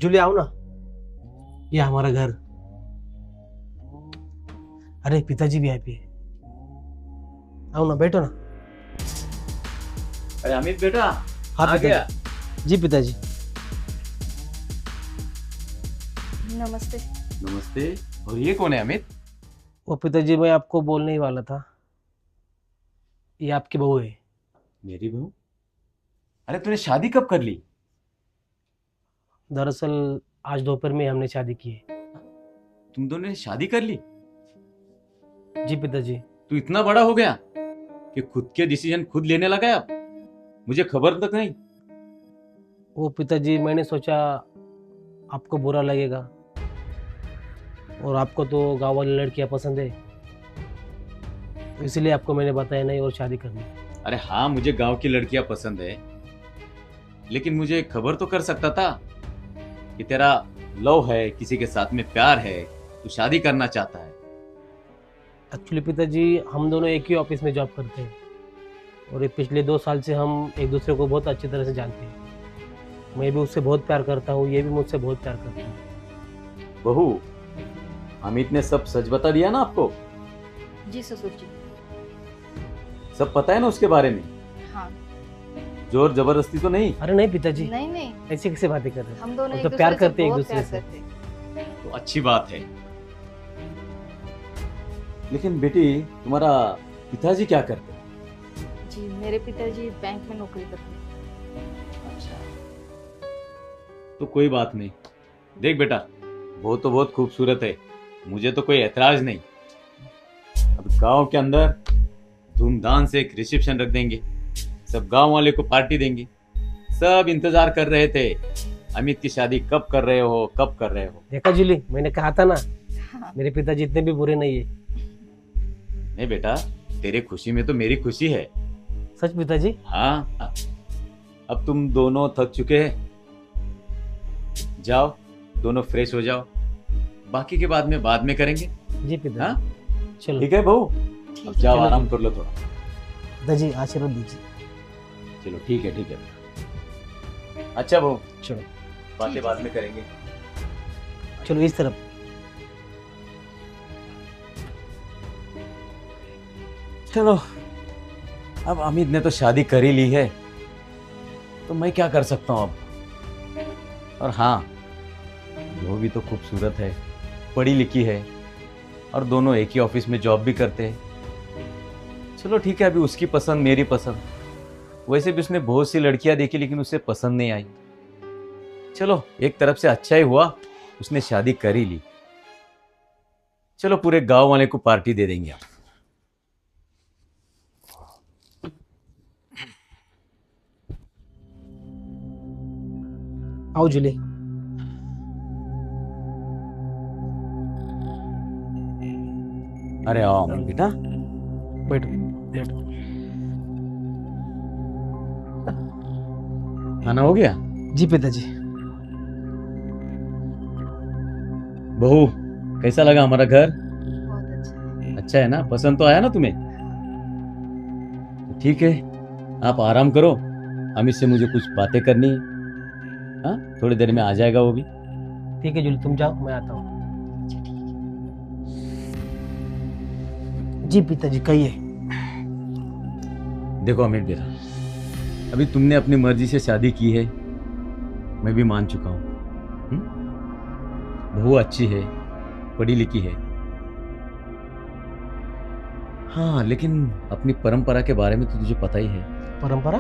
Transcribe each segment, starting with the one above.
जूली आओ ना, ये हमारा घर। अरे पिताजी भी आए पे, आओ ना, बैठो ना। अरे अमित बेटा, हाँ आ गया। पिताजी। जी पिताजी। नमस्ते। नमस्ते। और ये कौन है अमित? वो पिताजी मैं आपको बोलने ही वाला था, ये आपकी बहू है। मेरी बहू? अरे तूने शादी कब कर ली? दरअसल आज दोपहर में हमने शादी की है। तुम दोनों ने शादी कर ली? जी पिताजी। तू इतना बड़ा हो गया कि खुद के डिसीजन खुद लेने लगा है अब? मुझे खबर तक नहीं। वो पिताजी मैंने सोचा आपको बुरा लगेगा, और आपको तो गांव वाली लड़कियां पसंद है, तो इसलिए आपको मैंने बताया नहीं और शादी करनी। अरे हाँ, मुझे गांव की लड़कियां पसंद है, लेकिन मुझे खबर तो कर सकता था कि तेरा लव है, किसी के साथ में प्यार है, तू शादी करना चाहता है। एक्चुअली पिताजी हम दोनों एक ही ऑफिस में जॉब करते हैं, और ये पिछले 2 साल से हम एक दूसरे को बहुत अच्छी तरह से जानते हैं। मैं भी उससे बहुत प्यार करता हूँ, ये भी मुझसे बहुत प्यार करता है। बहू, अमित ने सब सच बता दिया ना आपको? जी ससुर जी। सब पता है ना उसके बारे में? हाँ। जोर जबरदस्ती तो नहीं? अरे नहीं पिताजी, नहीं नहीं, ऐसी कैसे बातें कर रहे हैं? हम दोनों हम एक तो दूसरे प्यार से करते हैं एक बहुत दूसरे प्यार से। करते हैं। तो अच्छी बात है। लेकिन बेटी, तुम्हारा पिताजी क्या करते हैं? जी मेरे पिताजी बैंक में नौकरी करते हैं। अच्छा, तो कोई बात नहीं। देख बेटा, वो तो बहुत खूबसूरत है, मुझे तो कोई ऐतराज नहीं। अब गांव के अंदर धूमधाम से एक रिसेप्शन रख देंगे, सब गांव वाले को पार्टी देंगे। सब इंतजार कर रहे थे, अमित की शादी कब कर रहे हो, कब कर रहे हो। देखा जूली, मैंने कहा था ना, हाँ। मेरे पिताजी इतने भी बुरे नहीं है। नहीं बेटा, तेरे खुशी में तो मेरी खुशी है। सच पिताजी? हाँ, अब तुम दोनों थक चुके हैं, जाओ दोनों फ्रेश हो जाओ, बाकी के बाद में करेंगे। जी पिताजी। हाँ चलो ठीक है बहू, ठीक अब है। जाओ चलो, आराम कर लो थोड़ा। पिताजी आशीर्वाद दीजिए। चलो ठीक है, ठीक है। अच्छा बहू, चलो बातें ठीक बाद है। में करेंगे। चलो इस तरफ। चलो, अब अमित ने तो शादी कर ही ली है, तो मैं क्या कर सकता हूँ अब। और हाँ, वो भी तो खूबसूरत है, पढ़ी लिखी है, और दोनों एक ही ऑफिस में जॉब भी करते हैं। चलो ठीक है, अभी उसकी पसंद मेरी पसंद। वैसे भी उसने बहुत सी लड़कियां देखी, लेकिन उसे पसंद नहीं आई। चलो एक तरफ से अच्छा ही हुआ, उसने शादी कर ही ली। चलो पूरे गांव वाले को पार्टी दे देंगे आप। आओ जूली। अरे आओ अमित बेटा, बैठो बैठो। खाना हो गया? जी पिताजी। बहू, कैसा लगा हमारा घर? बहुत अच्छा। अच्छा है ना? पसंद तो आया ना तुम्हें? तो ठीक है, आप आराम करो, अमित से मुझे कुछ बातें करनी है। हाँ, थोड़ी देर में आ जाएगा वो भी। ठीक है जूली, तुम जाओ, मैं आता हूँ। अच्छा ठीक है। जी पिताजी कहिए। देखो अमित बेटा, अभी तुमने अपनी मर्जी से शादी की है, मैं भी मान चुका हूँ। बहू अच्छी है, पढ़ी लिखी है। हाँ, लेकिन अपनी परंपरा के बारे में तो तुझे पता ही है। परंपरा?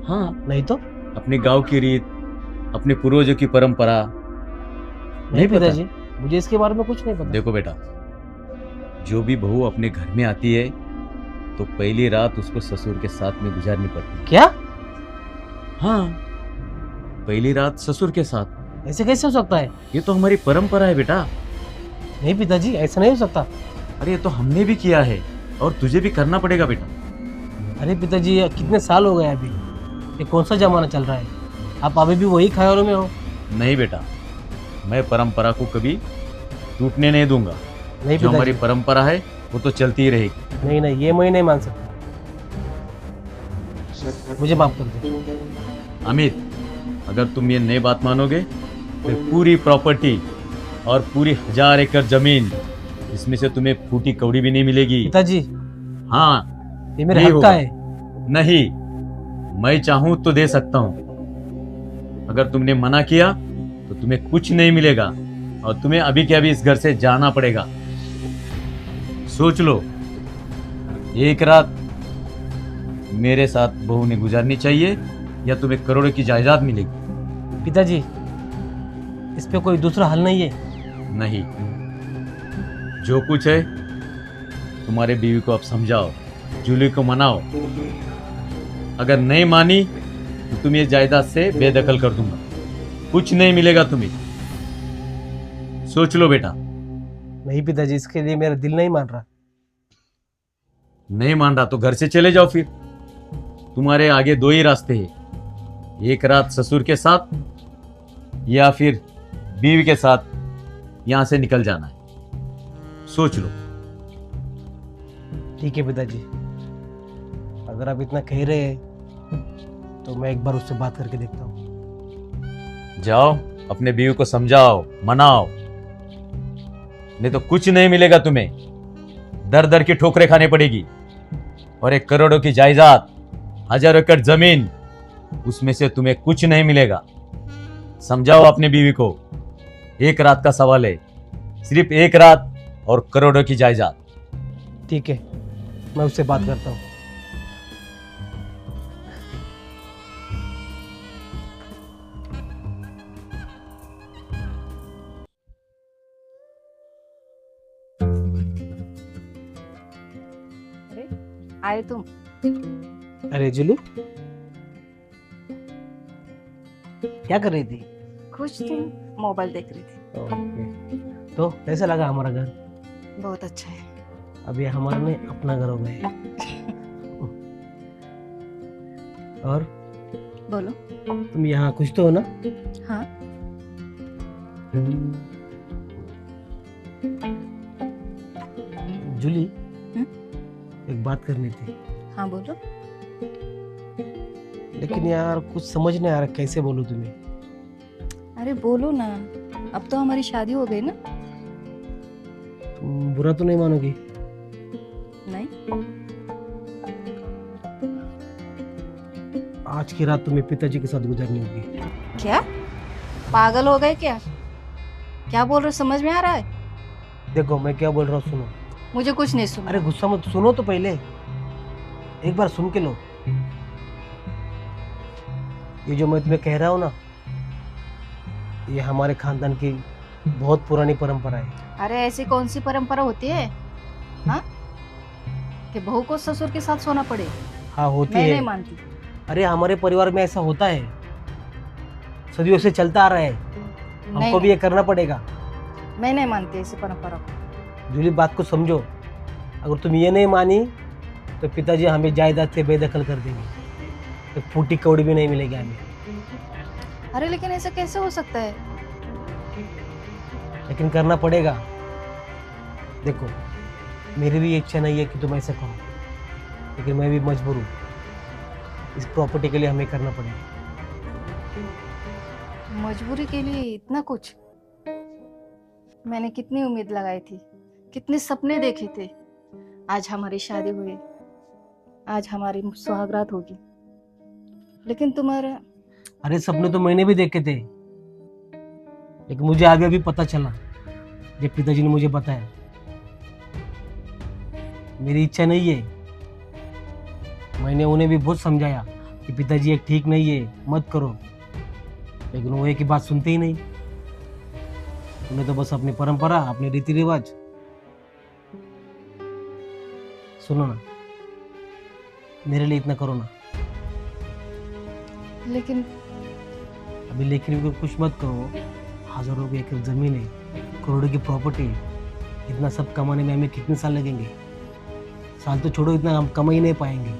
हाँ, नहीं तो। अपने गांव की रीत, अपने पूर्वजों की परंपरा नहीं पता? पिताजी, मुझे इसके बारे में कुछ नहीं पता। देखो बेटा, जो भी बहू अपने घर में आती है, तो पहली रात उसको ससुर के साथ में गुजारनी पड़ती है। क्या? हाँ, पहली रात ससुर के साथ। ऐसे कैसे हो सकता है? ये तो हमारी परंपरा है बेटा। नहीं पिताजी, ऐसा नहीं हो सकता। अरे ये तो हमने भी किया है, और तुझे भी करना पड़ेगा बेटा। अरे पिताजी, ये कितने साल हो गए अभी, ये कौन सा जमाना चल रहा है? आप अभी भी वही ख्यालों में हो। नहीं बेटा, मैं परंपरा को कभी टूटने नहीं दूंगा। नहीं जो हमारी पिताजी, परंपरा है वो तो चलती ही रहेगी। नहीं नहीं, ये मैं नहीं मान सकता, मुझे माफ कर दो। अमित, अगर तुम ये नई बात मानोगे फिर पूरी प्रॉपर्टी और पूरी 1000 एकड़ जमीन, इसमें से तुम्हें फूटी कौड़ी भी नहीं मिलेगी। पिताजी, हाँ, ये मेरे नहीं हक का होगा। है। नहीं, मैं चाहूं तो दे सकता हूं। अगर तुमने मना किया तो तुम्हें कुछ नहीं मिलेगा और तुम्हें अभी के अभी इस घर से जाना पड़ेगा। सोच लो, एक रात मेरे साथ बहू ने गुजारनी चाहिए या तुम्हें करोड़ों की जायदाद मिलेगी। पिताजी, इस पे कोई दूसरा हल नहीं है। नहीं, जो कुछ है तुम्हारे बीवी को अब समझाओ, जूली को मनाओ। अगर नहीं मानी तो तुम्हें जायदाद से बेदखल कर दूंगा, कुछ नहीं मिलेगा तुम्हें। सोच लो बेटा। नहीं पिताजी, इसके लिए मेरा दिल नहीं मान रहा। नहीं मान रहा तो घर से चले जाओ। फिर तुम्हारे आगे 2 ही रास्ते हैं, एक रात ससुर के साथ या फिर बीवी के साथ यहां से निकल जाना है। सोच लो। ठीक है पिताजी, अगर आप इतना कह रहे हैं तो मैं एक बार उससे बात करके देखता हूँ। जाओ, अपने बीवी को समझाओ, मनाओ, नहीं तो कुछ नहीं मिलेगा तुम्हें। दर दर की ठोकरें खानी पड़ेगी और 1 करोड़ों की जायदाद, 1000 एकड़ जमीन, उसमें से तुम्हें कुछ नहीं मिलेगा। समझाओ अपने बीवी को, एक रात का सवाल है, सिर्फ 1 रात और करोड़ों की जायदाद। ठीक है, मैं उससे बात करता हूँ। अरे आए तुम? अरे जुलू, क्या कर रही थी? खुश थी, मोबाइल देख रही थी। ओके। तो कैसा लगा हमारा घर? बहुत अच्छा है। अभी हमारा में अपना घर हो गया है। और बोलो। तुम यहाँ खुश तो हो ना? हाँ। जूली, एक बात करनी थी। हाँ बोलो। लेकिन यार कुछ समझ नहीं आ रहा कैसे बोलूं तुम्हें। अरे बोलो ना, अब तो हमारी शादी हो गई ना। तुम बुरा तो नहीं मानोगी? नहीं। आज की रात तुम्हें पिताजी के साथ गुजारनी होगी। क्या पागल हो गए क्या? क्या बोल रहे, समझ में आ रहा है? देखो मैं क्या बोल रहा हूँ, सुनो। मुझे कुछ नहीं सुना। अरे गुस्सा मत, सुनो तो पहले, एक बार सुन के लो। ये जो मैं तुम्हें कह रहा हूँ ना, ये हमारे खानदान की बहुत पुरानी परंपरा है। अरे ऐसी कौन सी परंपरा होती है, हाँ, कि बहू को ससुर के साथ सोना पड़े? हाँ होती मैं है। नहीं मानती। अरे हमारे परिवार में ऐसा होता है, सदियों से चलता आ रहा है। हमको नहीं, भी ये करना पड़ेगा। मैं नहीं मानती ऐसी परंपरा को। जूली, बात को समझो। अगर तुम ये नहीं मानी तो पिताजी हमें जायदाद से बेदखल कर देंगे, तो फूटी कौड़ी भी नहीं मिलेगी हमें। अरे लेकिन ऐसा कैसे हो सकता है? लेकिन करना पड़ेगा। देखो, मेरी भी इच्छा नहीं है कि तुम ऐसा करो, लेकिन मैं भी मजबूर हूँ। इस प्रॉपर्टी के लिए हमें करना पड़ेगा। मजबूरी के लिए इतना कुछ? मैंने कितनी उम्मीद लगाई थी, कितने सपने देखे थे। आज हमारी शादी हुई, आज हमारी सुहागरात होगी, लेकिन तुम्हारा। अरे सपने तो मैंने भी देखे थे, लेकिन मुझे आगे भी पता चला जब पिताजी ने मुझे बताया। मेरी इच्छा नहीं है। मैंने उन्हें भी बहुत समझाया कि पिताजी ये ठीक नहीं है, मत करो, लेकिन वो एक ही बात सुनते ही नहीं। उन्हें तो बस अपनी परंपरा, अपने रीति रिवाज। सुनो ना, मेरे लिए इतना करो ना। लेकिन अभी लेकिन भी कुछ मत करो। हजारों की एकड़ जमीन है, करोड़ों की प्रॉपर्टी है। इतना सब कमाने में हमें कितने साल लगेंगे? साल तो छोड़ो, इतना हम कमा ही नहीं पाएंगे।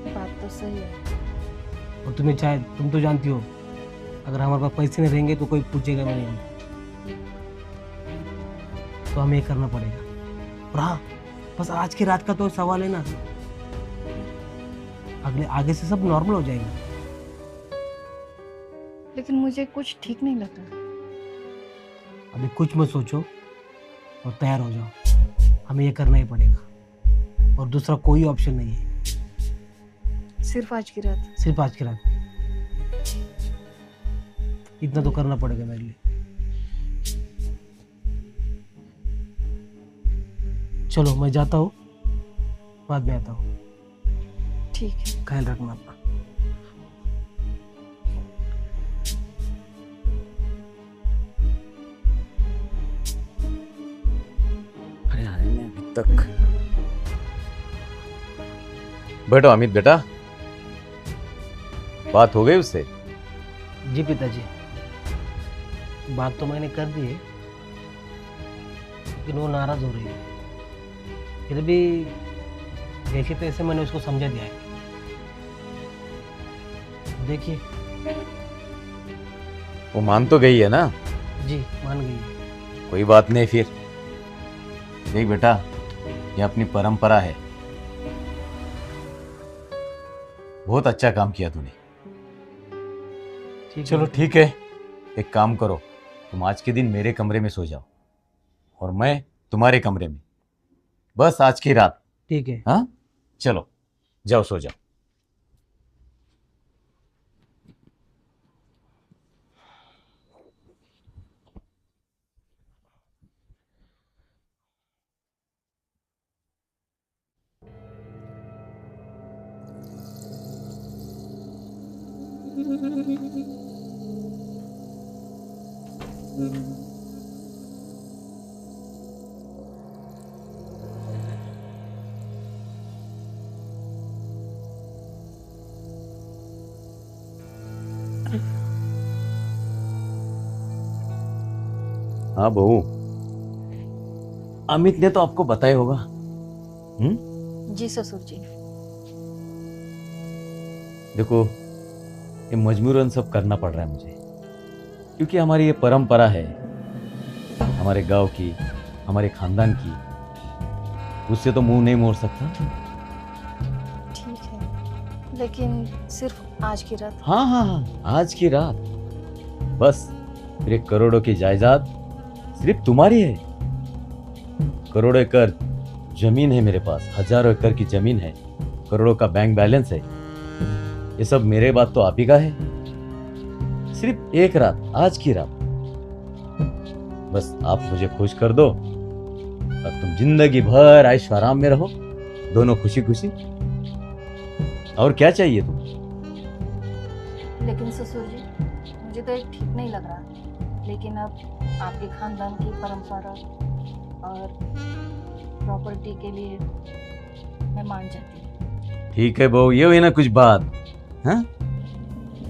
बात तो सही है। और तुम्हें चाहे, तुम तो जानती हो, अगर हमारे पास पैसे नहीं रहेंगे तो कोई पूछेगा भी नहीं। तो हमें ये करना पड़ेगा। और हाँ, बस आज की रात का तो सवाल है ना, आगे से सब नॉर्मल हो जाएगा। लेकिन मुझे कुछ ठीक नहीं लग रहा। अभी कुछ मत सोचो और तैयार हो जाओ, हमें ये करना ही पड़ेगा और दूसरा कोई ऑप्शन नहीं है। सिर्फ आज की रात? सिर्फ आज की रात, इतना तो करना पड़ेगा मेरे लिए। चलो मैं जाता हूँ, बाद में आता हूँ। ठीक है। ख्याल रखना अपना। अरे आए नहीं अभी तक। बैठो अमित बेटा, बात हो गई उससे? जी पिताजी, बात तो मैंने कर दी है, लेकिन वो नाराज हो रही है। फिर भी जैसे तैसे मैंने उसको समझा दिया है। देखिए। वो मान तो गई है ना? जी मान गई है। कोई बात नहीं फिर। देख बेटा, ये अपनी परंपरा है। बहुत अच्छा काम किया तूने। ठीक चलो है। ठीक है, एक काम करो, तुम आज के दिन मेरे कमरे में सो जाओ और मैं तुम्हारे कमरे में, बस आज की रात। ठीक है। हाँ चलो जाओ, सो जाओ। हाँ बहू, अमित ने तो आपको बताया होगा। जी ससुर जी। देखो, ये मजबूरन सब करना पड़ रहा है मुझे, क्योंकि हमारी ये परंपरा है, हमारे गांव की, हमारे खानदान की। उससे तो मुंह नहीं मोड़ सकता। ठीक है, लेकिन सिर्फ आज की रात? हाँ हाँ हाँ, आज की रात बस। फिर 1 करोड़ों की जायदाद सिर्फ तुम्हारी है। करोड़ों एकड़ जमीन है मेरे पास, हजारों एकड़ की जमीन है, करोड़ों का बैंक बैलेंस है। ये सब मेरे बात तो आप ही का है। सिर्फ एक रात, आज की रात, बस आप मुझे खुश कर दो और तुम जिंदगी भर ऐश आराम में रहो, दोनों खुशी खुशी। और क्या चाहिए तुम? लेकिन ससुर जी, मुझे तो ये ठीक नहीं लग रहा। लेकिन अब आपके खानदान की परंपरा और प्रॉपर्टी के लिए मैं मान जाती हूँ। ठीक है बहू, ये हुई ना कुछ बात। हाँ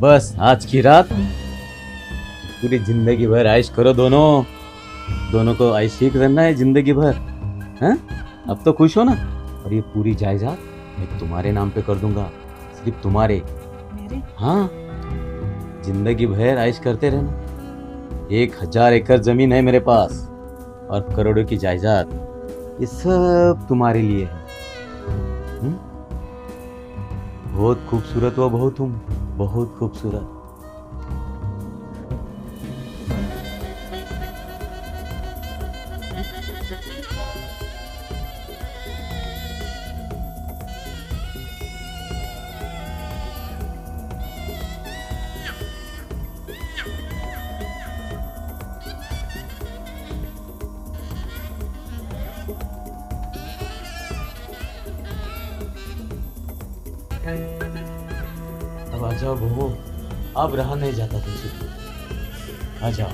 बस आज की रात, पूरी जिंदगी भर ऐश करो दोनों को ऐश ही करना है जिंदगी भर। हाँ अब तो खुश हो ना? और ये पूरी जायदाद मैं तुम्हारे नाम पे कर दूंगा, सिर्फ तुम्हारे। मेरे? हाँ, जिंदगी भर ऐश करते रहना। 1000 एकड़ जमीन है मेरे पास और करोड़ों की जायदाद, ये सब तुम्हारे लिए है। बहुत खूबसूरत हो बहू तुम, बहुत खूबसूरत। अब आ जाओ बहू, अब रहा नहीं जाता तुमसे। आ जाओ।